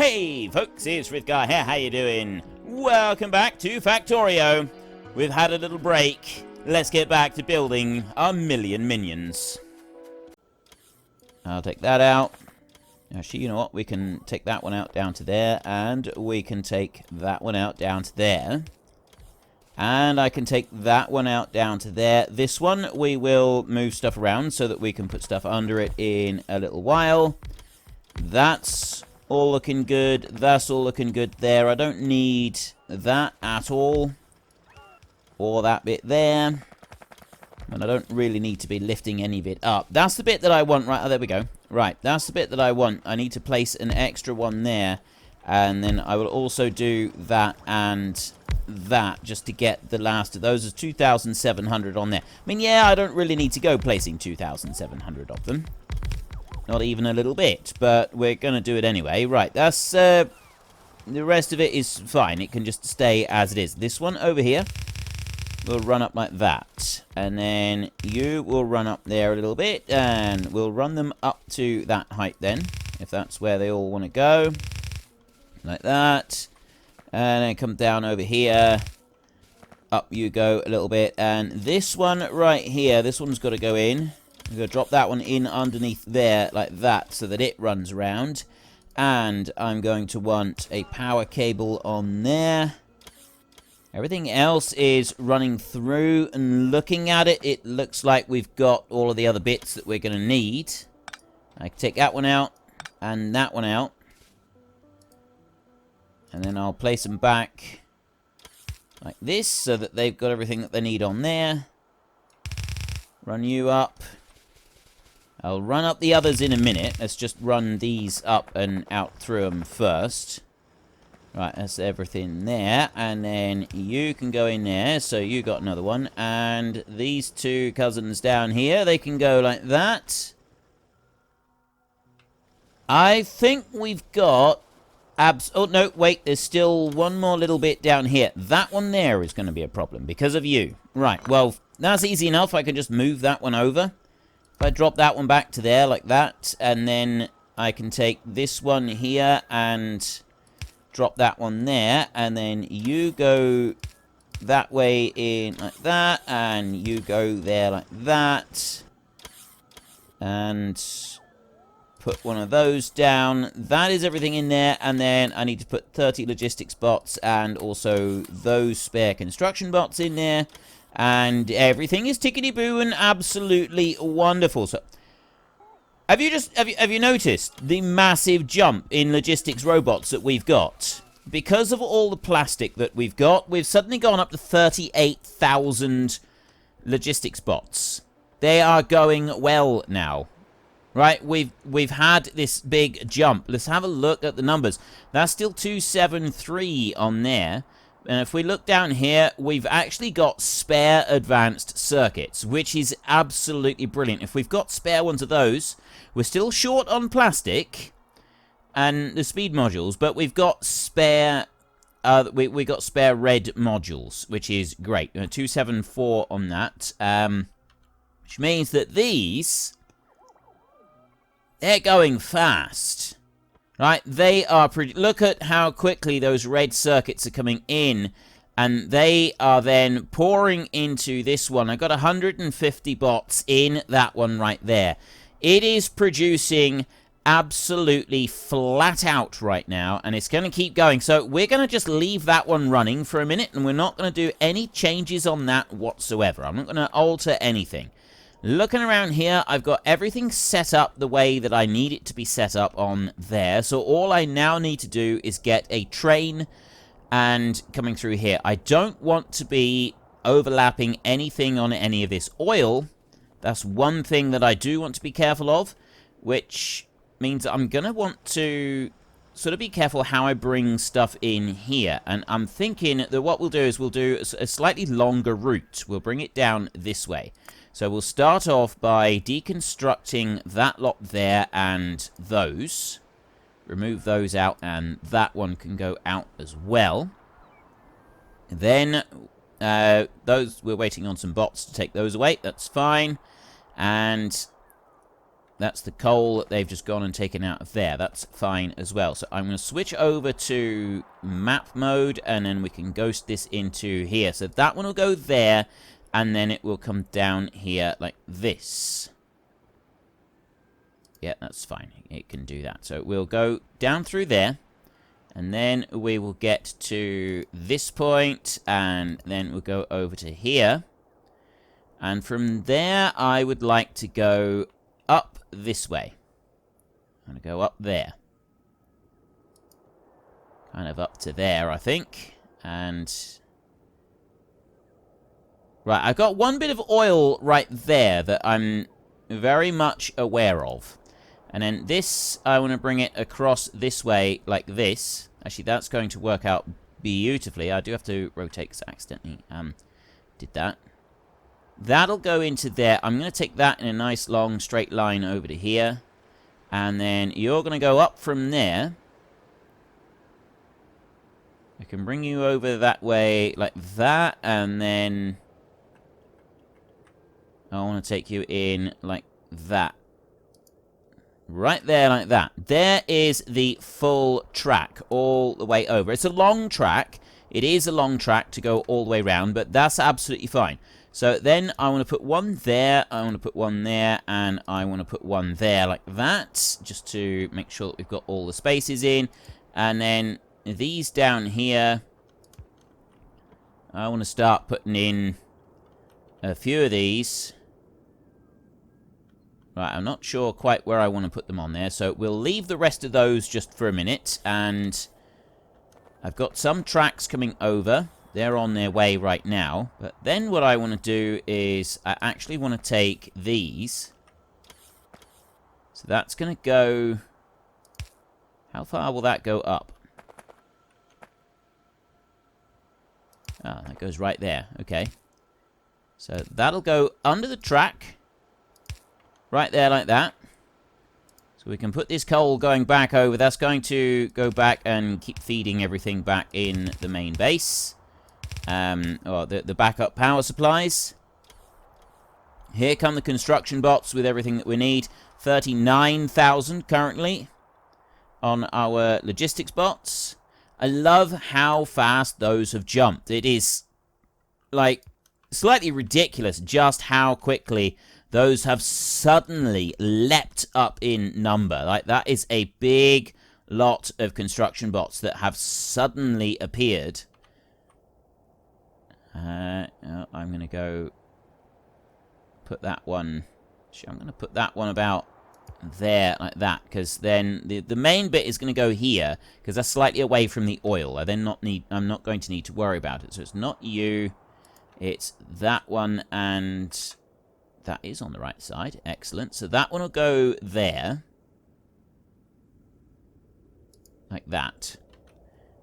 Hey folks, it's Frithgar here, how you doing? Welcome back to Factorio. We've had a little break. Let's get back to building our million minions. I'll take that out. Actually, you know what? We can take that one out down to there, and we can take that one out down to there. And I can take that one out down to there. This one, we will move stuff around so that we can put stuff under it in a little while. That's all looking good. That's all looking good there. I don't need that at all. Or that bit there. And I don't really need to be lifting any of it up. That's the bit that I want. Right, oh, there we go. Right, that's the bit that I want. I need to place an extra one there. And then I will also do that and that just to get the last of those. There's 2,700 on there. I mean, yeah, I don't really need to go placing 2,700 of them. Not even a little bit, but we're going to do it anyway. Right, that's, the rest of it is fine. It can just stay as it is. This one over here will run up like that. And then you will run up there a little bit, and we'll run them up to that height then, if that's where they all want to go. Like that. And then come down over here. Up you go a little bit. And this one right here, this one's got to go in. I'm going to drop that one in underneath there like that so that it runs around. And I'm going to want a power cable on there. Everything else is running through, and looking at it, it looks like we've got all of the other bits that we're going to need. I can take that one out and that one out. And then I'll place them back like this so that they've got everything that they need on there. Run you up. I'll run up the others in a minute. Let's just run these up and out through them first. Right, that's everything there. And then you can go in there. So you got another one. And these two cousins down here, they can go like that. I think we've got... oh, no, wait. There's still one more little bit down here. That one there is going to be a problem because of you. Right, well, that's easy enough. I can just move that one over. If I drop that one back to there like that, and then I can take this one here and drop that one there, and then you go that way in like that, and you go there like that, and put one of those down. That is everything in there, and then I need to put 30 logistics bots and also those spare construction bots in there. And everything is tickety-boo and absolutely wonderful. So, have you noticed the massive jump in logistics robots that we've got? Because of all the plastic that we've got, we've suddenly gone up to 38,000 logistics bots. They are going well now. Right, we've had this big jump. Let's have a look at the numbers. That's still 273 on there. And if we look down here, we've actually got spare advanced circuits, which is absolutely brilliant. If we've got spare ones of those, we're still short on plastic and the speed modules, but we've got spare we got spare red modules, which is great. 274 on that, which means that these, they're going fast. Right, they are pretty... Look at how quickly those red circuits are coming in. And they are then pouring into this one. I got 150 bots in that one right there. It is producing absolutely flat out right now. And it's going to keep going. So we're going to just leave that one running for a minute. And we're not going to do any changes on that whatsoever. I'm not going to alter anything. Looking around here, I've got everything set up the way that I need it to be set up on there. So all I now need to do is get a train and coming through here. I don't want to be overlapping anything on any of this oil. That's one thing that I do want to be careful of, which means I'm going to want to sort of be careful how I bring stuff in here. And I'm thinking that what we'll do is we'll do a slightly longer route. We'll bring it down this way. So we'll start off by deconstructing that lot there and those. Remove those out, and that one can go out as well. Then, those, we're waiting on some bots to take those away. That's fine. And that's the coal that they've just gone and taken out of there. That's fine as well. So I'm going to switch over to map mode, and then we can ghost this into here. So that one will go there, and then it will come down here like this. Yeah, that's fine. It can do that. So we'll go down through there, and then we will get to this point, and then we'll go over to here. And from there, I would like to go up this way. I'm going to go up there. Kind of up to there, I think. And right, I've got one bit of oil right there that I'm very much aware of. And then this, I want to bring it across this way like this. Actually, that's going to work out beautifully. I do have to rotate because I accidentally did that. That'll go into there. I'm going to take that in a nice long straight line over to here. And then you're going to go up from there. I can bring you over that way like that. And then I want to take you in like that. Right there like that. There is the full track all the way over. It's a long track. It is a long track to go all the way around, but that's absolutely fine. So then I want to put one there, I want to put one there, and I want to put one there like that, just to make sure that we've got all the spaces in. And then these down here, I want to start putting in a few of these. Right, I'm not sure quite where I want to put them on there, so we'll leave the rest of those just for a minute. And I've got some tracks coming over. They're on their way right now. But then what I want to do is I actually want to take these. So that's going to go... How far will that go up? Ah, that goes right there. Okay. So that'll go under the track. Right there like that. So we can put this coal going back over. That's going to go back and keep feeding everything back in the main base. Or the backup power supplies. Here come the construction bots with everything that we need. 39,000 currently on our logistics bots. I love how fast those have jumped. It is, like, slightly ridiculous just how quickly those have suddenly leapt up in number. Like, that is a big lot of construction bots that have suddenly appeared. I'm going to go put that one... I'm going to put that one about there, like that, because then the main bit is going to go here, because that's slightly away from the oil. I'm not going to need to worry about it. So it's not you, it's that one, and that is on the right side. Excellent. So that one will go there, like that,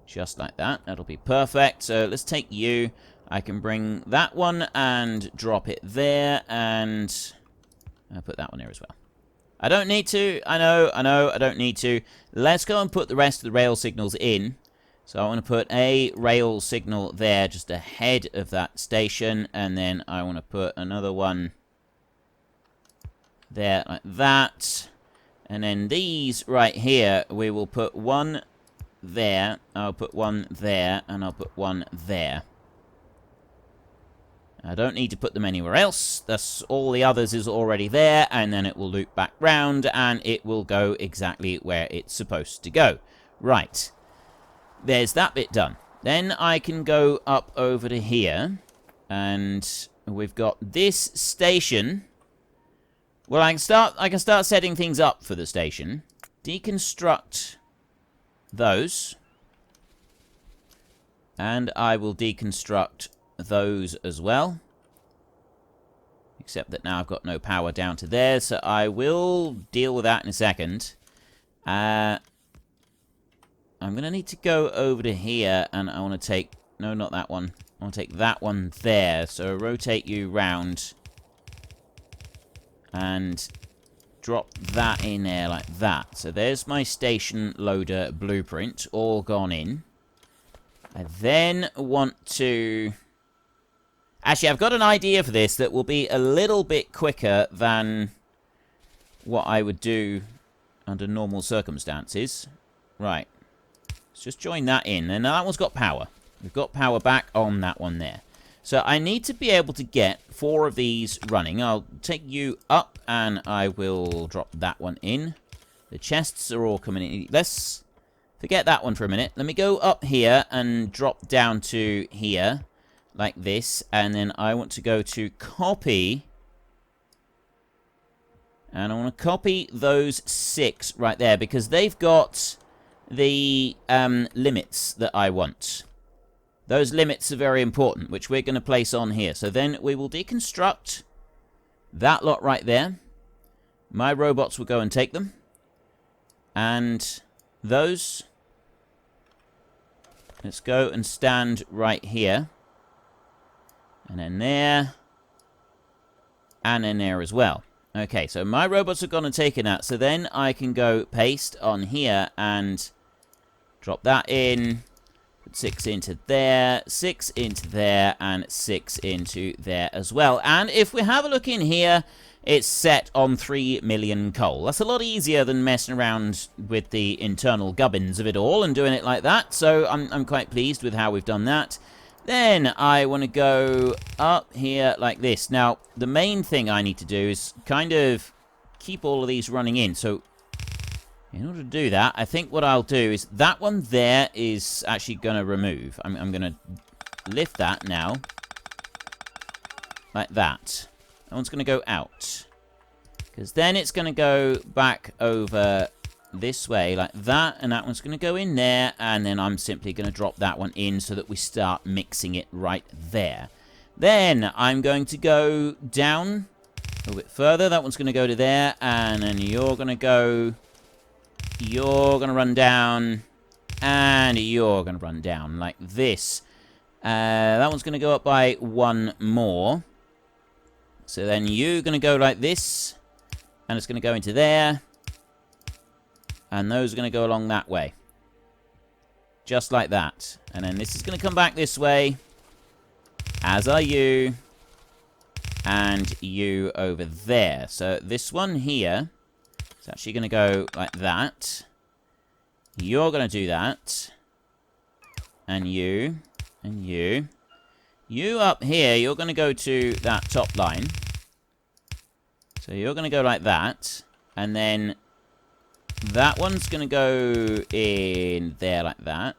just like that. That'll be perfect. So let's take you. I can bring that one and drop it there, and I'll put that one there as well. I don't need to. I know, I don't need to. Let's go and put the rest of the rail signals in. So I want to put a rail signal there just ahead of that station, and then I want to put another one there like that. And then these right here, we will put one there, I'll put one there, and I'll put one there. I don't need to put them anywhere else. That's all the others is already there, and then it will loop back round, and it will go exactly where it's supposed to go. Right. There's that bit done. Then I can go up over to here, and we've got this station. Well, I can start setting things up for the station. Deconstruct those. And I will deconstruct those as well. Except that now I've got no power down to there, so I will deal with that in a second. I'm going to need to go over to here, and I want to take... No, not that one. I want to take that one there, so rotate you round. And drop that in there like that. So there's my station loader blueprint, all gone in. I then want to... Actually, I've got an idea for this that will be a little bit quicker than what I would do under normal circumstances. Right. Let's just join that in. And that one's got power. We've got power back on that one there. So I need to be able to get 4 of these running. I'll take you up and I will drop that one in. The chests are all coming in. Let's forget that one for a minute. Let me go up here and drop down to here like this. And then I want to go to copy. And I want to copy those 6 right there because they've got the limits that I want. Those limits are very important, which we're going to place on here. So then we will deconstruct that lot right there. My robots will go and take them. And those, let's go and stand right here. And then there. And then there as well. Okay, so my robots have gone and taken that. So then I can go paste on here and drop that in. Put 6 into there, 6 into there, and 6 into there as well. And if we have a look in here, it's set on 3 million coal. That's a lot easier than messing around with the internal gubbins of it all and doing it like that. So I'm quite pleased with how we've done that. Then I want to go up here like this. Now, the main thing I need to do is kind of keep all of these running in. So in order to do that, I think what I'll do is that one there is actually going to remove. I'm going to lift that now. Like that. That one's going to go out. Because then it's going to go back over this way like that. And that one's going to go in there. And then I'm simply going to drop that one in so that we start mixing it right there. Then I'm going to go down a little bit further. That one's going to go to there. And then you're going to go... You're going to run down, and you're going to run down like this. That one's going to go up by 1 more. So then you're going to go like this, and it's going to go into there. And those are going to go along that way. Just like that. And then this is going to come back this way, as are you, and you over there. So this one here... It's actually going to go like that. You're going to do that. And you. And you. You up here, you're going to go to that top line. So you're going to go like that. And then that one's going to go in there like that.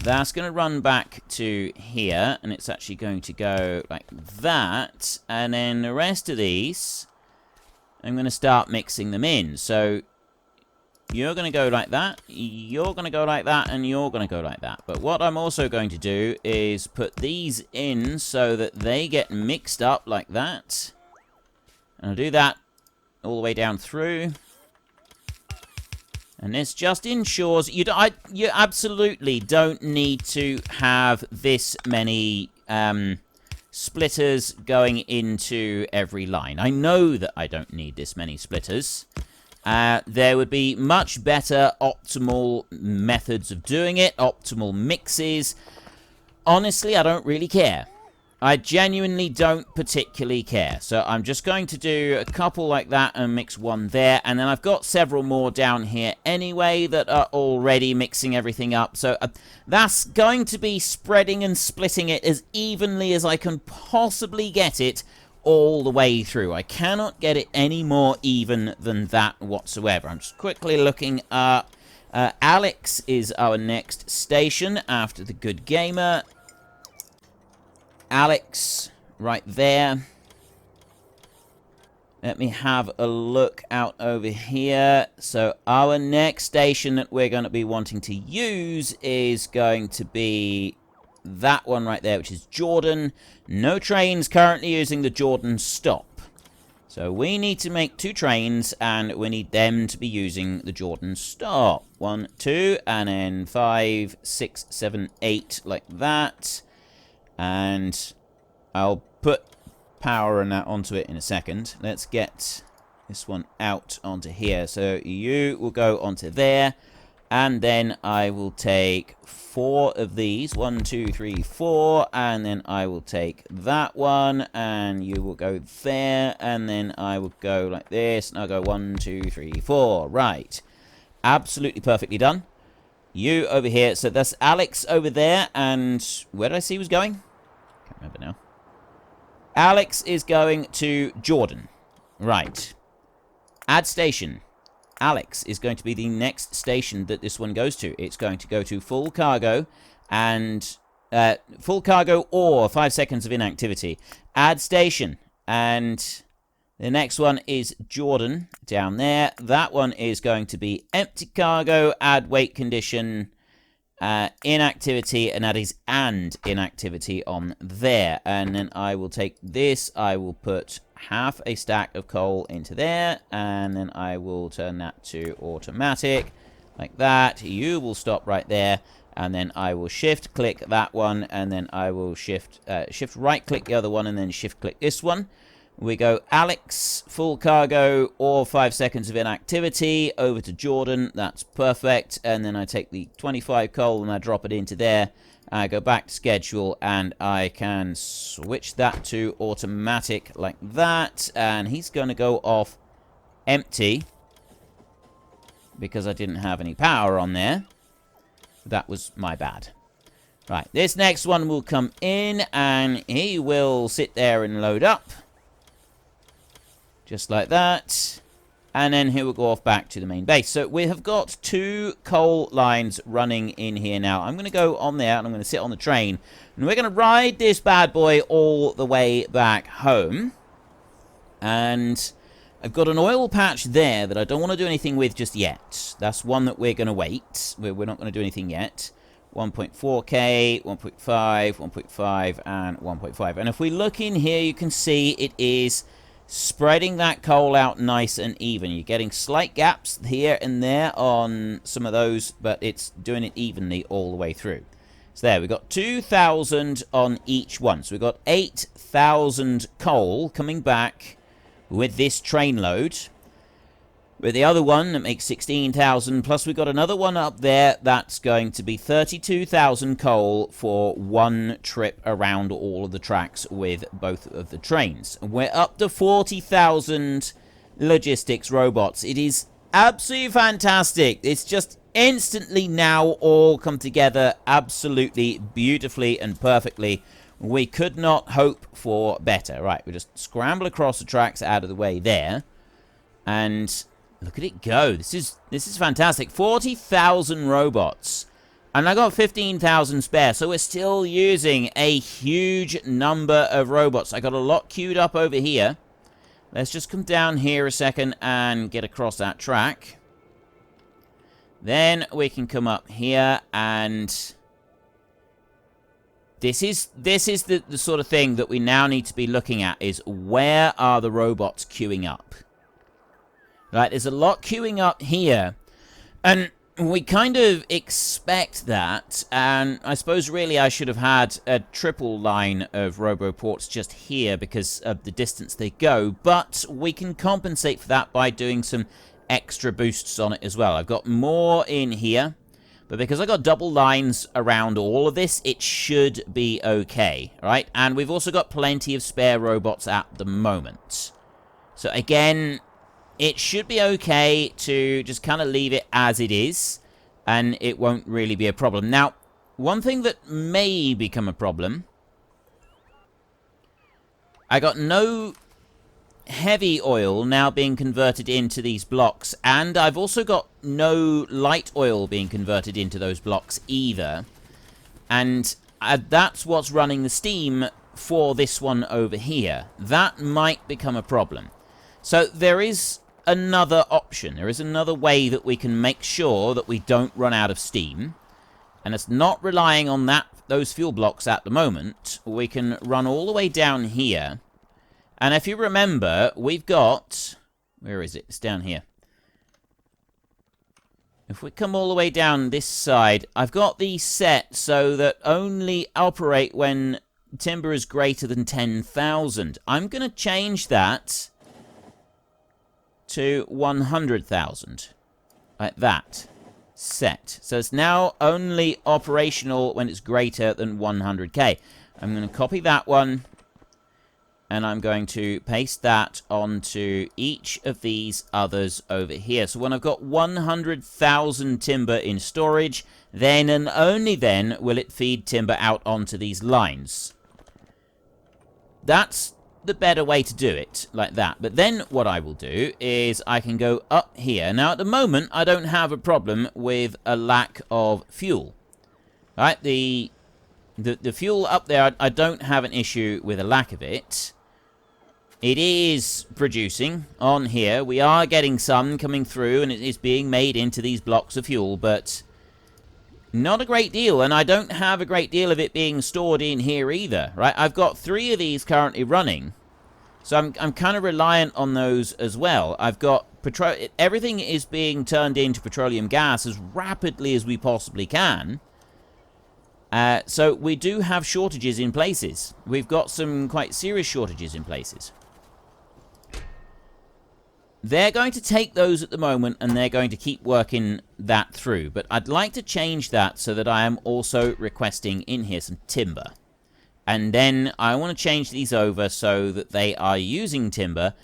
That's going to run back to here. And it's actually going to go like that. And then the rest of these... I'm going to start mixing them in. So you're going to go like that, you're going to go like that, and you're going to go like that. But what I'm also going to do is put these in so that they get mixed up like that. And I'll do that all the way down through. And this just ensures you absolutely don't need to have this many... splitters going into every line. I know that I don't need this many splitters. There would be much better optimal methods of doing it, optimal mixes. Honestly, I don't really care. I genuinely don't particularly care. So I'm just going to do a couple like that and mix one there. And then I've got several more down here anyway that are already mixing everything up. So that's going to be spreading and splitting it as evenly as I can possibly get it all the way through. I cannot get it any more even than that whatsoever. I'm just quickly looking up. Alex is our next station after the Good Gamer. Alex, right there. Let me have a look out over here. So our next station that we're going to be wanting to use is going to be that one right there, which is Jordan. No trains currently using the Jordan stop. So we need to make 2 trains, and we need them to be using the Jordan stop. 1, 2, and then 5, 6, 7, 8, like that. And I'll put power and that onto it in a second. Let's get this one out onto here. So you will go onto there. And then I will take 4 of these. 1, 2, 3, 4. And then I will take that one. And you will go there. And then I will go like this. And I'll go 1, 2, 3, 4. Right. Absolutely perfectly done. You over here. So that's Alex over there. And where did I see he was going? Can't remember now. Alex is going to Jordan. Right. Add station. Alex is going to be the next station that this one goes to. It's going to go to full cargo and full cargo or 5 seconds of inactivity. Add station. And the next one is Jordan down there. That one is going to be empty cargo, add wait condition, inactivity, and that is and inactivity on there. And then I will take this. I will put half a stack of coal into there, and then I will turn that to automatic like that. You will stop right there, and then I will shift click that one, and then I will shift right click the other one, and then shift click this one. We go Alex, full cargo, or 5 seconds of inactivity, over to Jordan. That's perfect. And then I take the 25 coal and I drop it into there. I go back to schedule and I can switch that to automatic like that. And he's going to go off empty because I didn't have any power on there. That was my bad. Right, this next one will come in and he will sit there and load up. Just like that. And then he will go off back to the main base. So we have got 2 coal lines running in here now. I'm going to go on there and I'm going to sit on the train. And we're going to ride this bad boy all the way back home. And I've got an oil patch there that I don't want to do anything with just yet. That's one that we're going to wait. We're not going to do anything yet. 1.4k, 1.5, 1.5, and 1.5. And if we look in here, you can see it is spreading that coal out nice and even. You're getting slight gaps here and there on some of those, but it's doing it evenly all the way through. So there, we've got 2,000 on each one. So we've got 8,000 coal coming back with this train load. With the other one, that makes 16,000. Plus, we've got another one up there. That's going to be 32,000 coal for one trip around all of the tracks with both of the trains. We're up to 40,000 logistics robots. It is absolutely fantastic. It's just instantly now all come together absolutely beautifully and perfectly. We could not hope for better. Right, we just scramble across the tracks out of the way there. And look at it go. This is fantastic. 40,000 robots. And I got 15,000 spare. So we're still using a huge number of robots. I got a lot queued up over here. Let's just come down here a second and get across that track. Then we can come up here and this is the sort of thing that we now need to be looking at, is where are the robots queuing up? Right, there's a lot queuing up here, and we kind of expect that, and I suppose really I should have had a triple line of roboports just here because of the distance they go, but we can compensate for that by doing some extra boosts on it as well. I've got more in here, but because I got double lines around all of this, it should be okay, right? And we've also got plenty of spare robots at the moment. So again, it should be okay to just kind of leave it as it is, and it won't really be a problem. Now, one thing that may become a problem, I got no heavy oil now being converted into these blocks, and I've also got no light oil being converted into those blocks either. And that's what's running the steam for this one over here. That might become a problem. So there is another option. There is another way that we can make sure that we don't run out of steam. And it's not relying on those fuel blocks at the moment. We can run all the way down here. And if you remember, we've got... Where is it? It's down here. If we come all the way down this side, I've got these set so that only operate when timber is greater than 10,000. I'm going to change that to 100,000. Like that. set. So it's now only operational when it's greater than 100k. I'm going to copy that one, and I'm going to paste that onto each of these others over here. So when I've got 100,000 timber in storage, then and only then will it feed timber out onto these lines. That's the better way to do it, like that. But then what I will do is I can go up here. Now, at the moment, I don't have a problem with a lack of fuel. All right, the fuel up there, I don't have an issue with a lack of it. It is producing on here. We are getting some coming through, and it is being made into these blocks of fuel, but not a great deal, and I don't have a great deal of it being stored in here either, right? I've got 3 of these currently running, so I'm kind of reliant on those as well. I've got everything is being turned into petroleum gas as rapidly as we possibly can. So we do have shortages in places. We've got some quite serious shortages in places. They're going to take those at the moment, and they're going to keep working that through. But I'd like to change that so that I am also requesting in here some timber. And then I want to change these over so that they are using timber.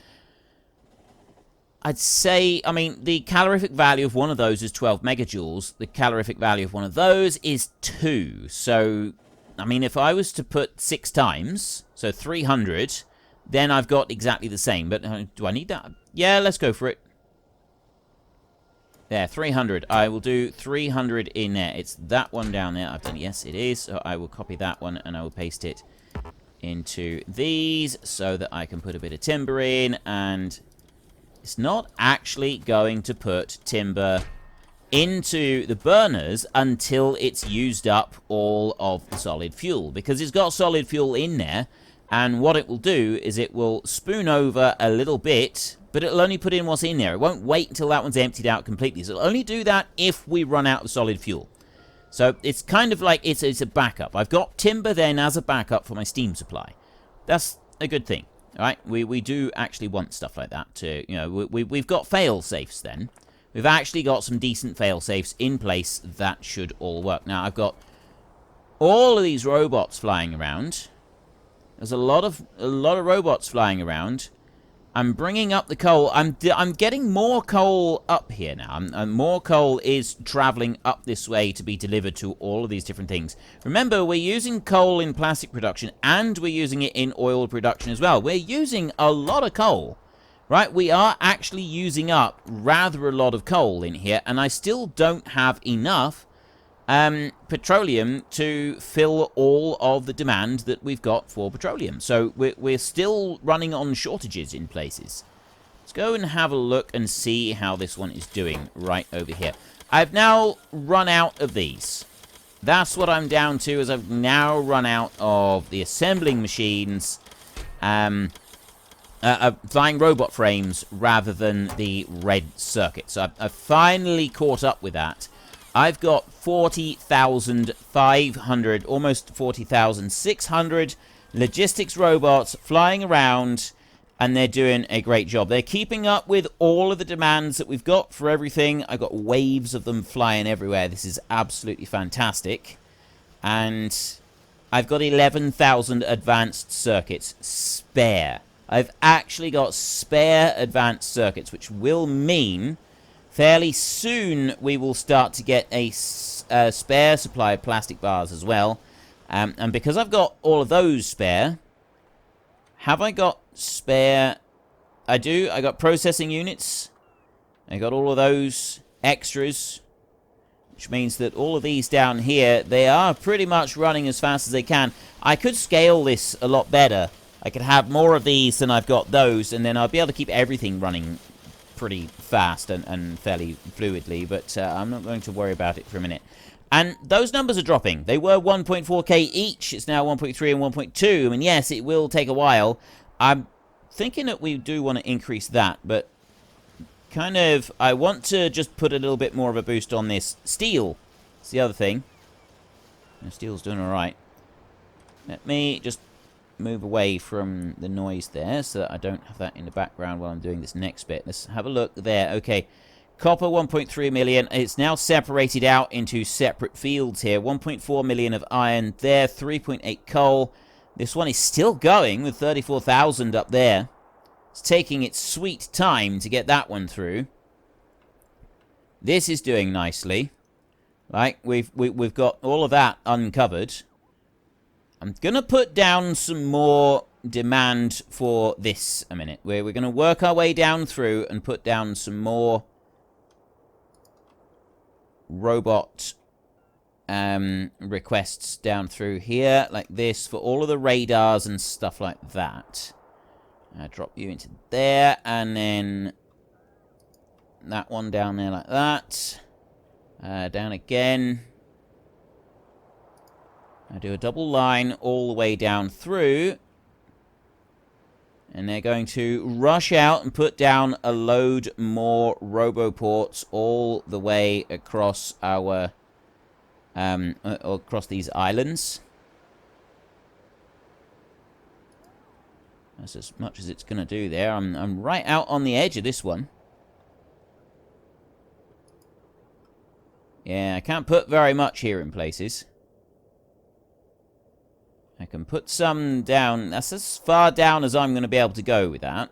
I'd say, I mean, the calorific value of one of those is 12 megajoules. The calorific value of one of those is 2. So, I mean, if I was to put 6 times, so 300, then I've got exactly the same. But do I need that? Yeah, let's go for it. There, 300. I will do 300 in there. It's that one down there. I've done, yes, it is. So I will copy that one, and I will paste it into these so that I can put a bit of timber in. And it's not actually going to put timber into the burners until it's used up all of the solid fuel, because it's got solid fuel in there. And what it will do is it will spoon over a little bit, but it'll only put in what's in there. It won't wait until that one's emptied out completely. So it'll only do that if we run out of solid fuel. So it's kind of like it's a backup. I've got timber then as a backup for my steam supply. That's a good thing. All right, we do actually want stuff like that to, you know, we've got fail-safes then. We've actually got some decent fail-safes in place that should all work. Now, I've got all of these robots flying around. There's a lot of robots flying around. I'm bringing up the coal. I'm getting more coal up here now. More coal is traveling up this way to be delivered to all of these different things. Remember, we're using coal in plastic production, and we're using it in oil production as well. We're using a lot of coal, right? We are actually using up rather a lot of coal in here, and I still don't have enough petroleum to fill all of the demand that we've got for petroleum. So we're still running on shortages in places. Let's go and have a look and see how this one is doing right over here. I've now run out of these. That's what I'm down to, is I've now run out of the assembling machines, flying robot frames rather than the red circuits. So I've finally caught up with that. I've got 40,500, almost 40,600 logistics robots flying around, and they're doing a great job. They're keeping up with all of the demands that we've got for everything. I've got waves of them flying everywhere. This is absolutely fantastic. And I've got 11,000 advanced circuits spare. I've actually got spare advanced circuits, which will mean fairly soon we will start to get a spare supply of plastic bars as well. And because I've got all of those spare, have I got spare? I do. I got processing units. I got all of those extras, which means that all of these down here, they are pretty much running as fast as they can. I could scale this a lot better. I could have more of these than I've got those, and then I'll be able to keep everything running pretty fast and fairly fluidly, but I'm not going to worry about it for a minute. And those numbers are dropping. They were 1.4k each. It's now 1.3 and 1.2. I mean, yes, it will take a while. I'm thinking that we do want to increase that, but kind of, I want to just put a little bit more of a boost on this steel. It's the other thing. Steel's doing all right. Let me just move away from the noise there so that I don't have that in the background while I'm doing this next bit. Let's have a look there. Okay, Copper, 1.3 million. It's now separated out into separate fields here. 1.4 million of iron there, 3.8 coal. This one is still going with 34,000 up there. It's taking its sweet time to get that one through. This is doing nicely. Right, we've got all of that uncovered. I'm going to put down some more demand for this a minute. We're going to work our way down through and put down some more robot requests down through here, like this, for all of the radars and stuff like that. Drop you into there, and then that one down there like that. Down again. I do a double line all the way down through. And they're going to rush out and put down a load more roboports all the way across our across these islands. That's as much as it's going to do there. I'm right out on the edge of this one. Yeah, I can't put very much here in places. I can put some down. That's as far down as I'm going to be able to go with that.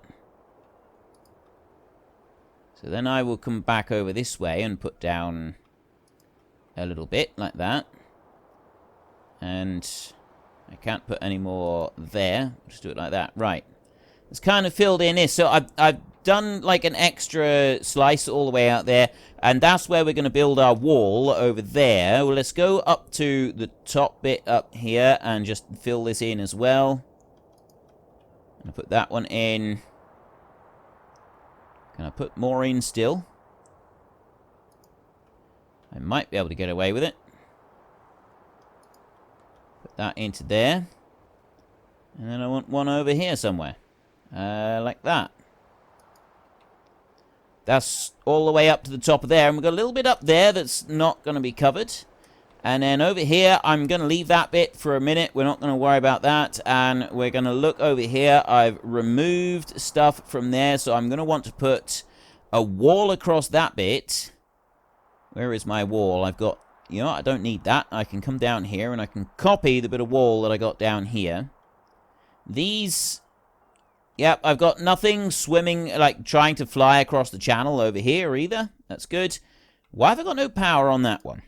So then I will come back over this way and put down a little bit like that. And I can't put any more there. Just do it like that. Right. It's kind of filled in this. So I've done like an extra slice all the way out there, and that's where we're going to build our wall over there. Well, let's go up to the top bit up here and just fill this in as well. And put that one in. Can I put more in still? I might be able to get away with it. Put that into there. And then I want one over here somewhere. Like that. That's all the way up to the top of there. And we've got a little bit up there that's not going to be covered. And then over here, I'm going to leave that bit for a minute. We're not going to worry about that. And we're going to look over here. I've removed stuff from there. So I'm going to want to put a wall across that bit. Where is my wall? I've got, you know, I don't need that. I can come down here and I can copy the bit of wall that I got down here. These... Yep, I've got nothing swimming, like trying to fly across the channel over here either. That's good. Why have I got no power on that one?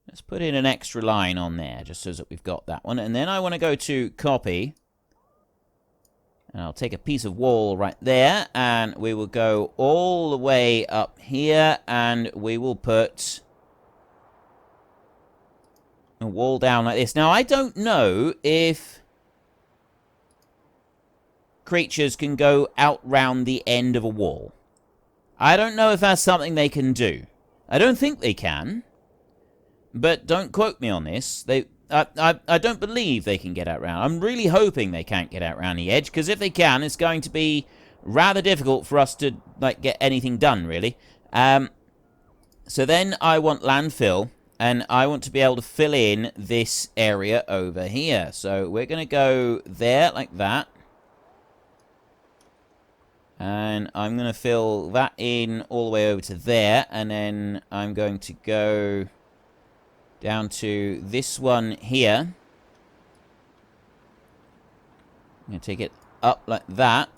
Let's put in an extra line on there, just so that we've got that one. And then I want to go to copy. And I'll take a piece of wall right there. And we will go all the way up here. And we will put a wall down like this. Now, I don't know if creatures can go out round the end of a wall. I don't know if that's something they can do. I don't think they can. But don't quote me on this. I don't believe they can get out round. I'm really hoping they can't get out round the edge, because if they can, it's going to be rather difficult for us to like get anything done, really. So then I want landfill, and I want to be able to fill in this area over here. So we're going to go there like that. And I'm going to fill that in all the way over to there. And then I'm going to go down to this one here. I'm going to take it up like that.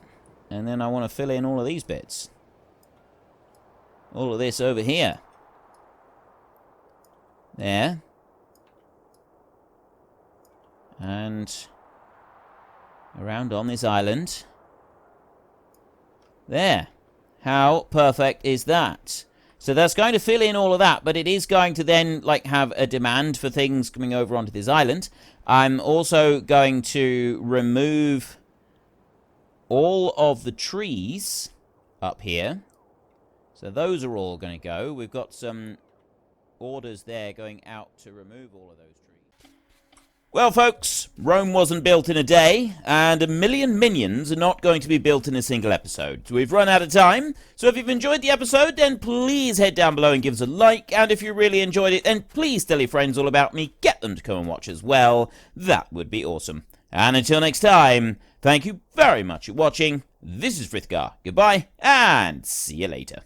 And then I want to fill in all of these bits. All of this over here. There. And around on this island. There. How perfect is that? So that's going to fill in all of that, but it is going to then like have a demand for things coming over onto this island. I'm also going to remove all of the trees up here. So those are all going to go. We've got some orders there going out to remove all of those trees. Well, folks, Rome wasn't built in a day, and 1 million minions are not going to be built in a single episode. So we've run out of time, so if you've enjoyed the episode, then please head down below and give us a like, and if you really enjoyed it, then please tell your friends all about me, get them to come and watch as well. That would be awesome. And until next time, thank you very much for watching, This is Frithgar. Goodbye, and see you later.